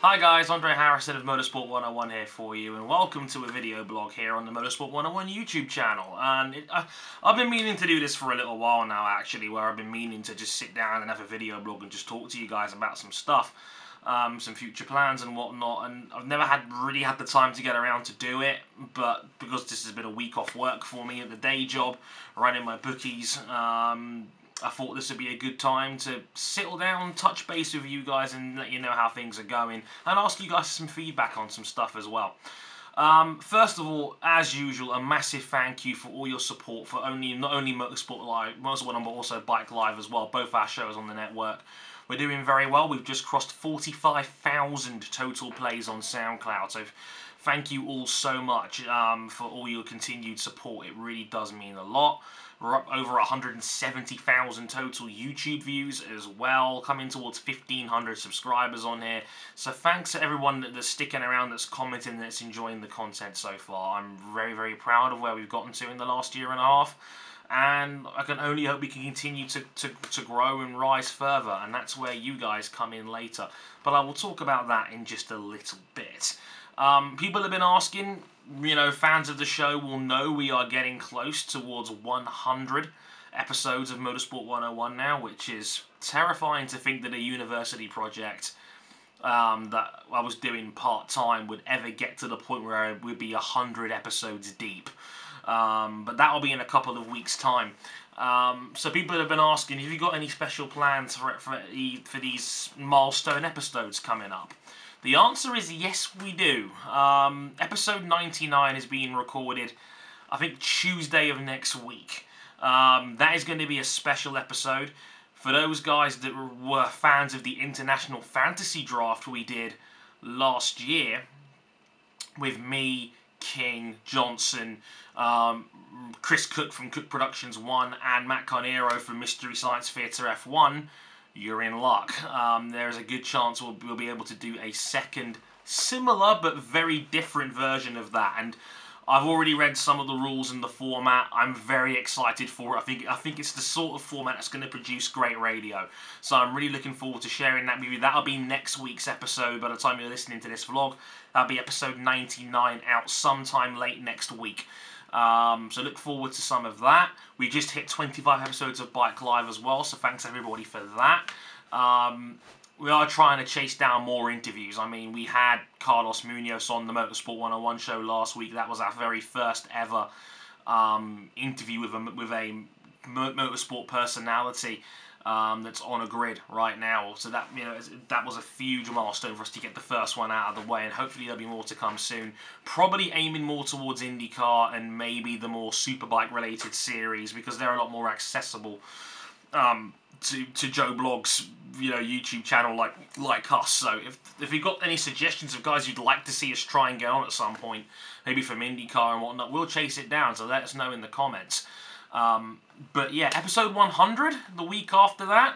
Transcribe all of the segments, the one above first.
Hi guys, Andre Harrison of Motorsport 101 here for you, and welcome to a video blog here on the Motorsport 101 YouTube channel. And I've been meaning to do this for a little while now, actually, where I've been meaning to just sit down and have a video blog and just talk to you guys about some stuff, some future plans and whatnot. And I've never really had the time to get around to do it, but because this has been a week off work for me at the day job, running my bookies, I thought this would be a good time to settle down, touch base with you guys and let you know how things are going and ask you guys some feedback on some stuff as well. First of all, as usual, a massive thank you for all your support for not only Motorsport Live, Motorsport 1, but also Bike Live as well, both our shows on the network. We're doing very well. We've just crossed 45,000 total plays on SoundCloud, so thank you all so much for all your continued support. It really does mean a lot. We're up over 170,000 total YouTube views as well, coming towards 1,500 subscribers on here. So thanks to everyone that's sticking around, that's commenting, that's enjoying the content so far. I'm very, very proud of where we've gotten to in the last year and a half. And I can only hope we can continue to grow and rise further. And that's where you guys come in later. But I will talk about that in just a little bit. People have been asking, you know, fans of the show will know we are getting close towards 100 episodes of Motorsport 101 now, which is terrifying to think that a university project that I was doing part-time would ever get to the point where it would be 100 episodes deep. But that will be in a couple of weeks' time. So people have been asking, have you got any special plans for these milestone episodes coming up? The answer is yes, we do. Episode 99 is being recorded, I think, Tuesday of next week. That is going to be a special episode. For those guys that were fans of the International Fantasy Draft we did last year, with me, King, Johnson, Chris Cook from Cook Productions 1, and Matt Carnero from Mystery Science Theatre F1, you're in luck. There's a good chance we'll be able to do a second similar but very different version of that. And I've already read some of the rules and the format. I'm very excited for it. I think it's the sort of format that's going to produce great radio. So I'm really looking forward to sharing that with you. That'll be next week's episode by the time you're listening to this vlog. That'll be episode 99 out sometime late next week. So look forward to some of that. We just hit 25 episodes of Bike Live as well, so thanks everybody for that. We are trying to chase down more interviews. I mean, we had Carlos Munoz on the Motorsport 101 show last week. That was our very first ever interview with a motorsport personality that's on a grid right now. So that, you know, that was a huge milestone for us to get the first one out of the way, and hopefully there'll be more to come soon. Probably aiming more towards IndyCar and maybe the more Superbike related series, because they're a lot more accessible to Joe Blogg's, you know, YouTube channel like us. So if you've got any suggestions of guys you'd like to see us try and get on at some point, maybe from IndyCar and whatnot, we'll chase it down. So let us know in the comments. But yeah, episode 100, the week after that,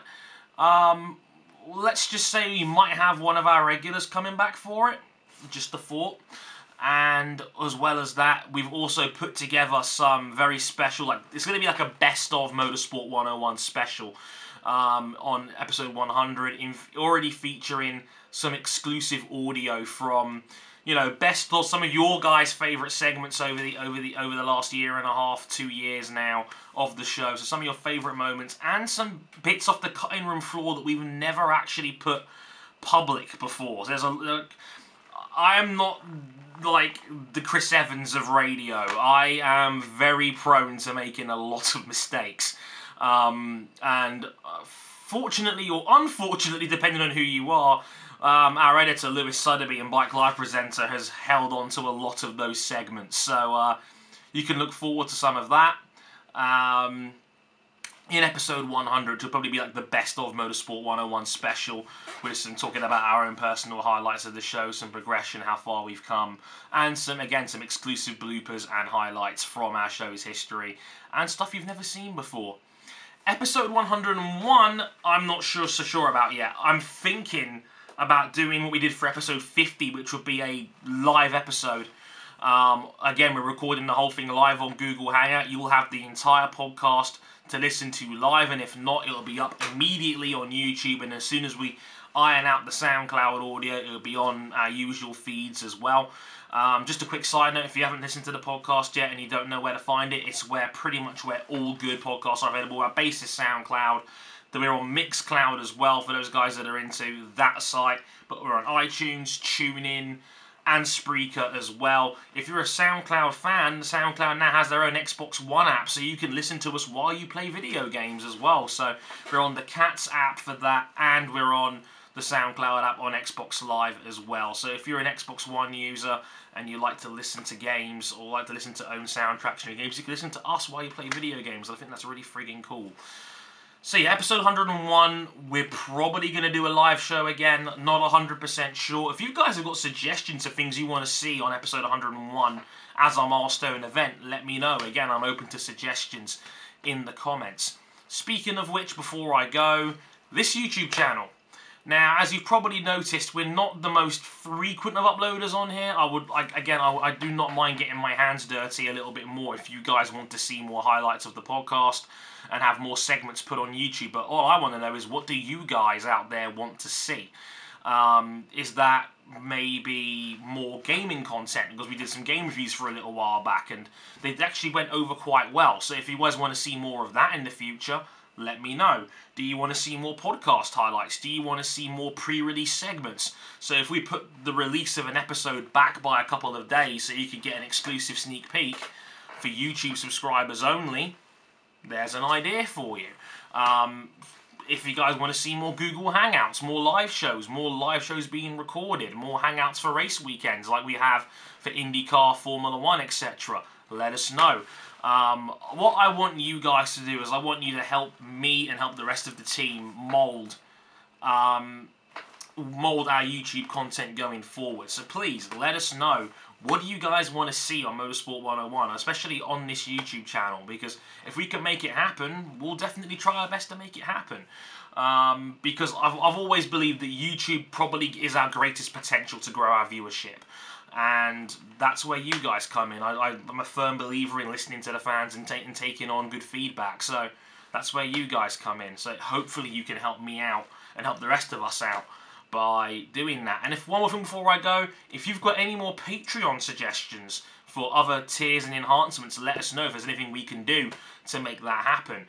let's just say we might have one of our regulars coming back for it, just a thought. And as well as that, we've also put together some very special, it's going to be like a best of Motorsport 101 special on episode 100, already featuring some exclusive audio from, you know, best of some of your guys' favourite segments over the last year and a half, 2 years now of the show. So some of your favourite moments and some bits off the cutting room floor that we've never actually put public before. I am not like the Chris Evans of radio. I am very prone to making a lot of mistakes. And fortunately or unfortunately, depending on who you are, our editor, Lewis Sotheby, and Bike Live presenter, has held on to a lot of those segments. So you can look forward to some of that. In episode 100, it'll probably be like the best of Motorsport 101 special, with some talking about our own personal highlights of the show, some progression, how far we've come, and some exclusive bloopers and highlights from our show's history, and stuff you've never seen before. Episode 101, I'm not so sure about yet. I'm thinking about doing what we did for episode 50, which would be a live episode Again, we're recording the whole thing live on Google Hangout. You will have the entire podcast to listen to live, and if not, it'll be up immediately on YouTube, and as soon as we iron out the SoundCloud audio, it'll be on our usual feeds as well. Just a quick side note, if you haven't listened to the podcast yet and you don't know where to find it, it's pretty much where all good podcasts are available. Our base is SoundCloud. Then we're on Mixcloud as well for those guys that are into that site. But we're on iTunes, TuneIn, and Spreaker as well. If you're a SoundCloud fan, SoundCloud now has their own Xbox One app, so you can listen to us while you play video games as well. So we're on the Cats app for that, and we're on the SoundCloud app on Xbox Live as well. So if you're an Xbox One user and you like to listen to games or like to listen to own soundtracks from your games, you can listen to us while you play video games. I think that's really friggin' cool. So yeah, episode 101, we're probably going to do a live show again, not 100% sure. If you guys have got suggestions of things you want to see on episode 101 as our milestone event, let me know. Again, I'm open to suggestions in the comments. Speaking of which, before I go, this YouTube channel. Now, as you've probably noticed, we're not the most frequent of uploaders on here. I do not mind getting my hands dirty a little bit more if you guys want to see more highlights of the podcast and have more segments put on YouTube. But all I want to know is, what do you guys out there want to see? Is that maybe more gaming content? Because we did some game reviews for a little while back and they actually went over quite well. So if you guys want to see more of that in the future, let me know. Do you want to see more podcast highlights? Do you want to see more pre-release segments? So if we put the release of an episode back by a couple of days so you could get an exclusive sneak peek for YouTube subscribers only, there's an idea for you. If you guys want to see more Google Hangouts, more live shows being recorded, more Hangouts for race weekends like we have for IndyCar, Formula 1, etc., let us know. What I want you guys to do is I want you to help me and help the rest of the team mold our YouTube content going forward. So please let us know, what do you guys want to see on Motorsport 101, especially on this YouTube channel, because if we can make it happen, we'll definitely try our best to make it happen. Because I've always believed that YouTube probably is our greatest potential to grow our viewership. And that's where you guys come in. I'm a firm believer in listening to the fans and taking on good feedback. So that's where you guys come in. So hopefully you can help me out and help the rest of us out by doing that. And if one more thing before I go, if you've got any more Patreon suggestions for other tiers and enhancements, let us know if there's anything we can do to make that happen.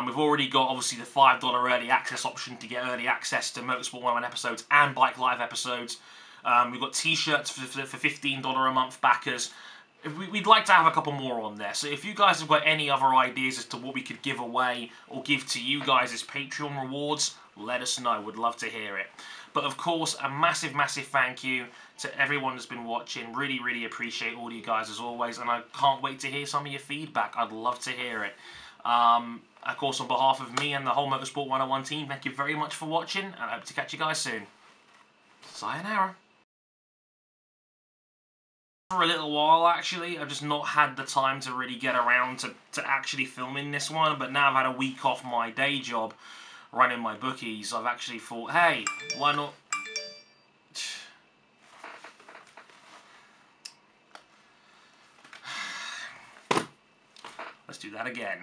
We've already got, obviously, the $5 early access option to get early access to Motorsport 101 episodes and Bike Live episodes. We've got t-shirts for $15 a month backers. We'd like to have a couple more on there. So if you guys have got any other ideas as to what we could give away or give to you guys as Patreon rewards, let us know. We'd love to hear it. But of course, a massive, massive thank you to everyone that's been watching. Really, really appreciate all you guys as always. And I can't wait to hear some of your feedback. I'd love to hear it. Of course, on behalf of me and the whole Motorsport 101 team, thank you very much for watching. And I hope to catch you guys soon. Sayonara. For a little while, actually. I've just not had the time to really get around to actually filming this one, but now I've had a week off my day job running my bookies. I've actually thought, hey, why not? Let's do that again.